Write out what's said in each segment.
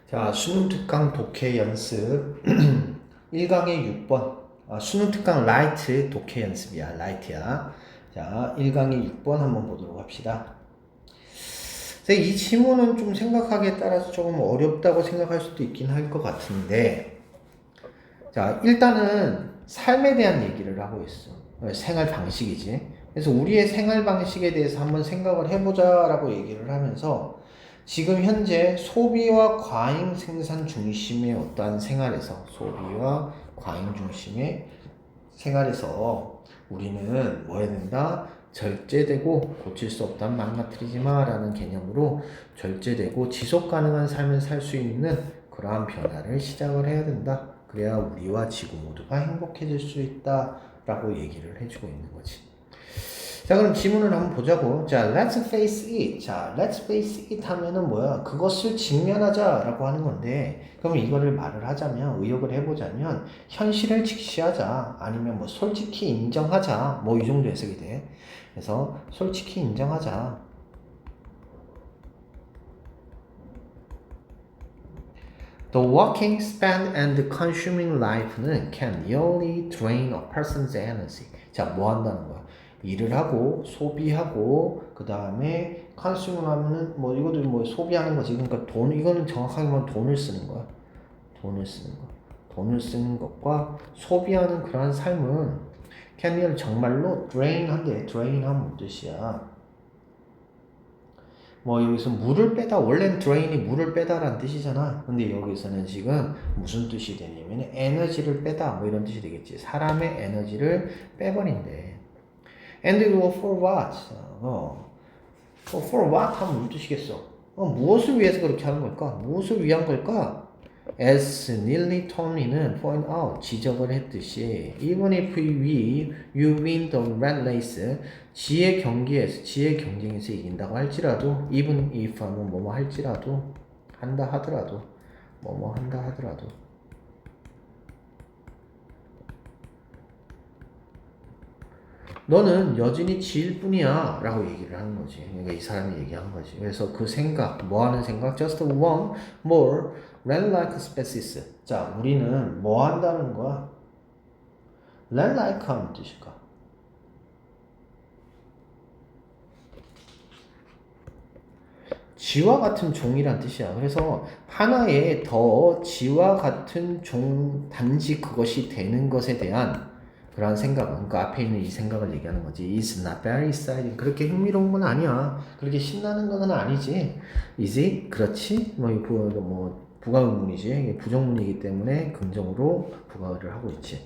자, 수능 특강 독해 연습 1강의 6번. 수능 특강 라이트 독해 연습이야. 라이트야. 자, 1강의 6번 한번 보도록 합시다. 이 지문은 좀 생각하기에 따라서 조금 어렵다고 생각할 수도 있긴 할 것 같은데, 자, 일단은 삶에 대한 얘기를 하고 있어. 생활 방식이지. 그래서 우리의 생활 방식에 대해서 한번 생각을 해보자라고 얘기를 하면서 지금 현재 소비와 과잉 생산 중심의 어떠한 생활에서 소비와 과잉 중심의 생활에서 우리는 뭐 해야 된다? 절제되고 고칠 수 없다는 망가뜨리지 마라는 개념으로 절제되고 지속 가능한 삶을 살 수 있는 그러한 변화를 시작을 해야 된다. 그래야 우리와 지구 모두가 행복해질 수 있다라고 얘기를 해주고 있는 거지. 자, 그럼 지문을 한번 보자고. 자, let's face it. 자, let's face it 하면은 뭐야? 그것을 직면하자라고 하는 건데, 그럼 이거를 말을 하자면, 의역을 해보자면, 현실을 직시하자. 아니면 뭐, 솔직히 인정하자. 뭐, 이 정도 해석이 돼. 그래서, 솔직히 인정하자. The working, spend, and consuming life는 can nearly drain a person's energy. 자, 뭐 한다는 거야? 일을 하고 소비하고 그 다음에 컨슈머 하면은 뭐 이것도 뭐 소비하는 거지. 그러니까 돈 이거는 정확하게 말하면 돈을 쓰는 거야. 돈을 쓰는 거. 돈을 쓰는 것과 소비하는 그러한 삶은 can 정말로 drain한데 drain하면 뭔 뜻이야? 뭐 여기서 물을 빼다 원래는 drain이 물을 빼다라는 뜻이잖아. 근데 여기서는 지금 무슨 뜻이 되냐면 에너지를 빼다 뭐 이런 뜻이 되겠지. 사람의 에너지를 빼버린대. And for what? for what 하면 무슨 뜻이겠어? 무엇을 위해서 그렇게 하는 걸까? 무엇을 위한 걸까? As Neely Tomlin은 point out, 지적을 했듯이 even if you win the rat race, 지의 경쟁에서 이긴다고 할지라도 even if 하면 뭐뭐 할지라도 한다 하더라도 뭐뭐 한다 하더라도 너는 여전히 지일 뿐이야 라고 얘기를 하는 거지. 그러니까 이 사람이 얘기한 거지. 그래서 그 생각, 뭐 하는 생각? Just one more red like species. 자, 우리는 뭐 한다는 거야? red like 하는 뜻일까? 지와 같은 종이란 뜻이야. 그래서 하나의 더 지와 같은 종, 단지 그것이 되는 것에 대한 그런 생각, 그러니까 앞에 있는 이 생각을 얘기하는 거지. It's not very exciting. 그렇게 흥미로운 건 아니야. 그렇게 신나는 건 아니지. Is it? 그렇지? 부가의문이지. 부정문이기 때문에 긍정으로 부가의를 하고 있지.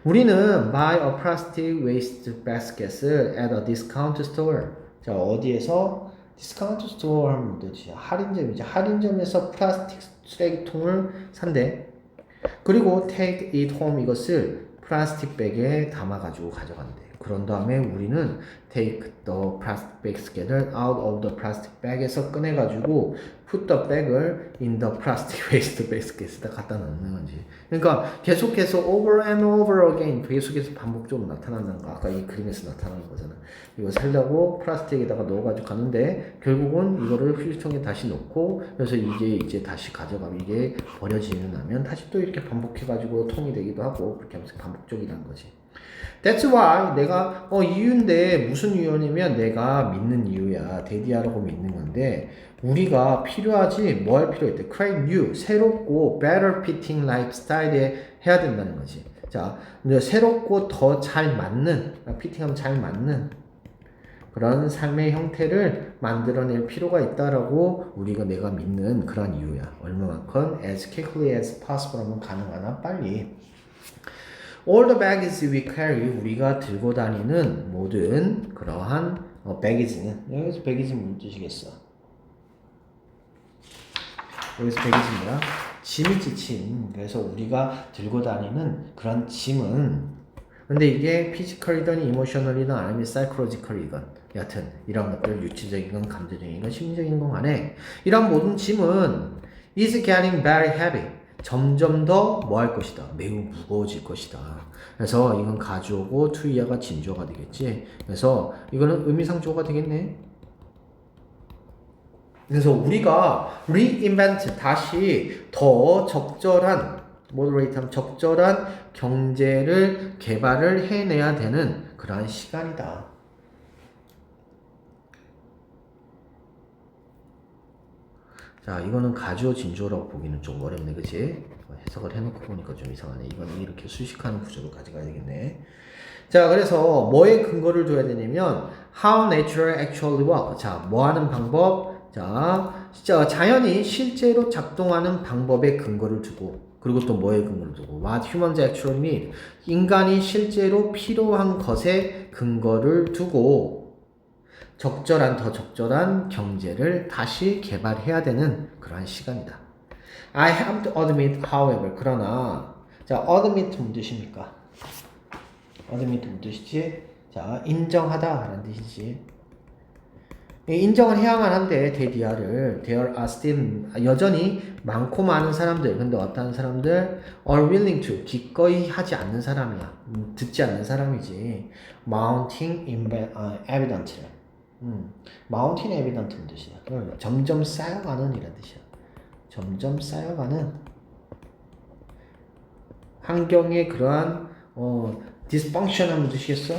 우리는 buy a plastic waste basket을 at a discount store. 자, 어디에서? 디스카운트 스토어 하면 되지. 할인점이지. 할인점에서 플라스틱 쓰레기통을 산대. 그리고 take it home 이것을 플라스틱 백에 담아가지고 가져간대. 그런 다음에 우리는 take the plastic basket을 out of the plastic bag에서 꺼내가지고 put the bag을 in the plastic waste basket에다 갖다 넣는 거지. 그러니까 계속해서 over and over again 계속해서 반복적으로 나타나는 거. 아까 이 그림에서 나타나는 거잖아. 이거 살려고 플라스틱에다가 넣어가지고 가는데 결국은 이거를 휴지통에 다시 넣고 그래서 이제 다시 가져가면 이게 버려지면 나면 다시 또 이렇게 반복해가지고 통이 되기도 하고 그렇게 하면서 반복적이라는 거지. That's why 내가 이유인데 무슨 이유냐면 내가 믿는 이유야. 데디아라고 믿는 건데 우리가 필요하지 뭐 할 필요 있대. Create new 새롭고 better fitting lifestyle에 해야 된다는 거지. 자, 새롭고 더 잘 맞는 피팅하면 잘 맞는 그런 삶의 형태를 만들어낼 필요가 있다라고 내가 믿는 그런 이유야. 얼마만큼 as quickly as possible 하면 가능한 한 빨리. All the baggage we carry, 우리가 들고 다니는 모든 그러한 baggage는 여기서 baggage는 무슨 뜻이겠어? 여기서 baggage는 뭐야? 짐이지 짐. 그래서 우리가 들고 다니는 그런 짐은 근데 이게 피지컬이든 이모셔널이든 아니면 사이콜로지컬이든 여하튼 이런 것들 유치적인 건 감정적인 건 심리적인 건 간에 이런 모든 짐은 is getting very heavy. 점점 더 뭐 할 것이다. 매우 무거워질 것이다. 그래서 이건 가주어고 투이어가 진주어가 되겠지. 그래서 이거는 의미상주어가 되겠네. 그래서 우리가 reinvent 다시 더 적절한 moderate 적절한 경제를 개발을 해내야 되는 그러한 시간이다. 자, 이거는 가주어 진주어라고 보기는 좀 어렵네, 그치? 해석을 해놓고 보니까 좀 이상하네. 이거는 이렇게 수식하는 구조로 가져가야 되겠네. 자, 그래서 뭐에 근거를 둬야 되냐면 how nature actually work. 자, 뭐 하는 방법? 자, 자연이 실제로 작동하는 방법에 근거를 두고 그리고 또 뭐에 근거를 두고 what humans actually need. 인간이 실제로 필요한 것에 근거를 두고 더 적절한 경제를 다시 개발해야 되는 그러한 시간이다. I have to admit, however. 그러나, 자, admit 무슨 뜻입니까? admit 무슨 뜻이지? 자, 인정하다 라는 뜻이지. 인정을 해야만 한데, 대디아를. There are still, 여전히 많고 많은 사람들, 근데 어떤 사람들? are willing to, 기꺼이 하지 않는 사람이야. 듣지 않는 사람이지. mounting evidently. mountain evident는 뜻이야. 점점 쌓여가는 이란 뜻이야. 점점 쌓여가는 환경의 그러한 dysfunction한 뜻이겠어?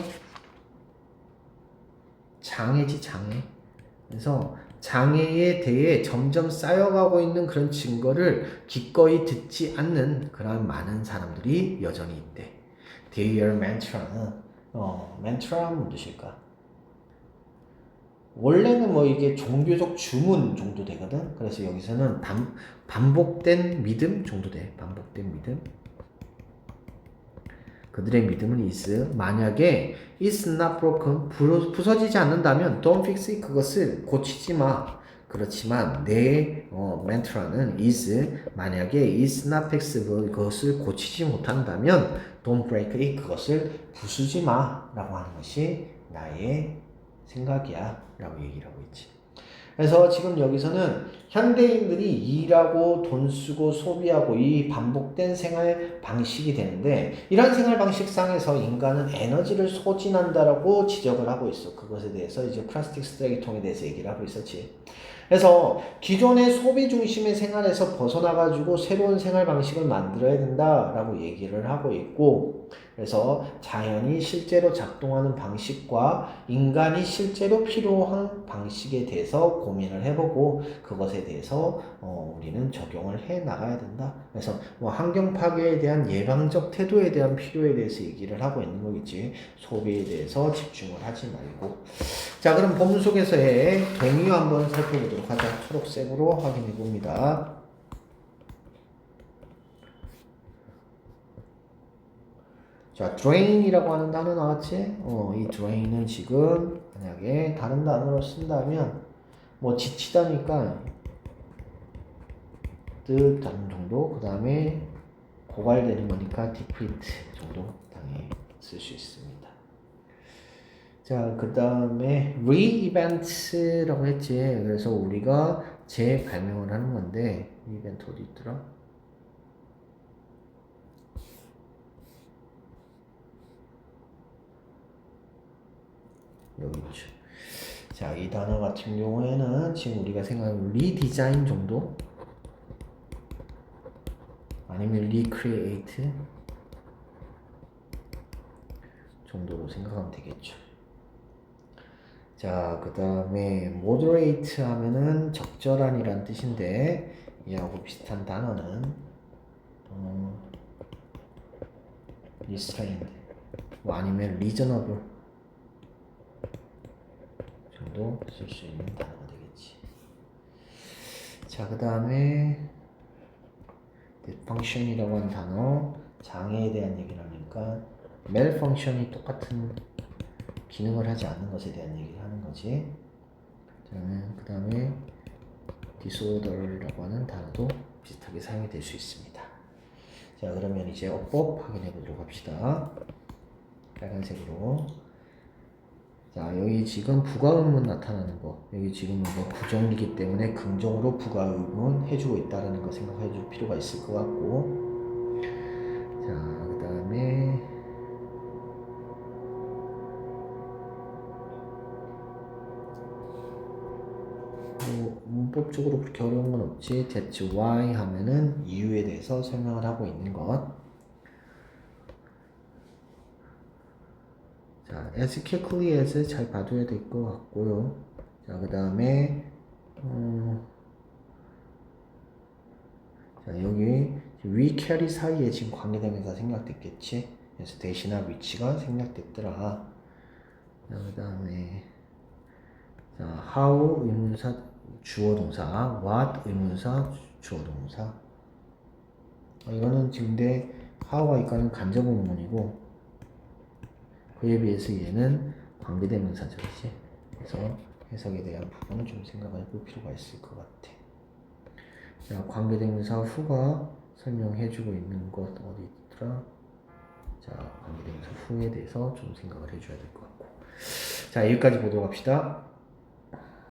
장애지 장애. 그래서 장애에 대해 점점 쌓여가고 있는 그런 증거를 기꺼이 듣지 않는 그러한 많은 사람들이 여전히 있대. Their mantra는 mantra는 무슨 뜻일까? 원래는 뭐 이게 종교적 주문 정도 되거든. 그래서 여기서는 반복된 믿음 정도 돼. 반복된 믿음. 그들의 믿음은 is. 만약에 is not broken, 부서지지 않는다면 don't fix it. 그것을 고치지 마. 그렇지만 내 mantra는 is. 만약에 is not fixable, 그것을 고치지 못한다면 don't break it. 그것을 부수지 마. 라고 하는 것이 나의 생각이야. 라고 얘기를 하고 있지. 그래서 지금 여기서는 현대인들이 일하고 돈 쓰고 소비하고 이 반복된 생활 방식이 되는데 이런 생활 방식상에서 인간은 에너지를 소진한다라고 지적을 하고 있어. 그것에 대해서 이제 플라스틱 쓰레기통에 대해서 얘기를 하고 있었지. 그래서 기존의 소비 중심의 생활에서 벗어나가지고 새로운 생활 방식을 만들어야 된다라고 얘기를 하고 있고, 그래서 자연이 실제로 작동하는 방식과 인간이 실제로 필요한 방식에 대해서 고민을 해보고 그것에 대해서 우리는 적용을 해 나가야 된다. 그래서 뭐 환경 파괴에 대한 예방적 태도에 대한 필요에 대해서 얘기를 하고 있는 거겠지. 소비에 대해서 집중을 하지 말고. 자, 그럼 본문 속에서의 동의 한번 살펴보도록 하자. 초록색으로 확인해 봅니다. 자, drain이라고 하는 단어 나왔지? 이 drain은 지금 만약에 다른 단어로 쓴다면 뭐 지치다니까 뜻 정도, 그 다음에 고갈되는 거니까 deplete 정도 당연히 쓸 수 있습니다. 자, 그 다음에 re-event라고 했지. 그래서 우리가 재발명을 하는 건데 re-event 어디 있더라? 여기 있죠. 자, 이 단어 같은 경우에는 지금 우리가 생각하는 리디자인 정도? 아니면 리크리에이트 정도로 생각하면 되겠죠. 자, 그 다음에 moderate 하면은 적절한이란 뜻인데 이하고 비슷한 단어는 restrained 뭐 아니면 reasonable 정도 쓸 수 있는 단어가 되겠지. 자, 그 다음에 dysfunction이라고 하는 단어, 장애에 대한 얘기를 하니까 malfunction이 똑같은 기능을 하지 않는 것에 대한 얘기를 하는 거지. 그 다음에 disorder라고 하는 단어도 비슷하게 사용이 될 수 있습니다. 자, 그러면 이제 어법 확인해 보도록 합시다. 빨간색으로. 자, 여기 지금 부가의문 나타나는 거. 여기 지금 뭐 부정이기 때문에 긍정으로 부가의문 해주고 있다는 거 생각해 줄 필요가 있을 것 같고. 자, 그 다음에 문법적으로 그렇게 어려운 건 없지. That's why 하면은 이유에 대해서 설명을 하고 있는 것. 자, as quickly as 잘 봐둬야 될 것 같고요. 자, 그 다음에 자, 여기 we carry 사이에 지금 관계대명사 생략됐겠지. 그래서 대신할 위치가 생략됐더라. 자, 그 다음에 자, how 의문사 주어 동사, what 의문사 주어 동사. 이거는 지금 내 how와 이거는 간접 의문이고 그에 비해서 얘는 관계대명사죠, 그치? 그래서 해석에 대한 부분은 좀 생각해 볼 필요가 있을 것 같아. 자, 관계대명사 후가 설명해주고 있는 것 어디 있더라? 자, 관계대명사 후에 대해서 좀 생각을 해줘야 될 것 같고. 자, 여기까지 보도록 합시다.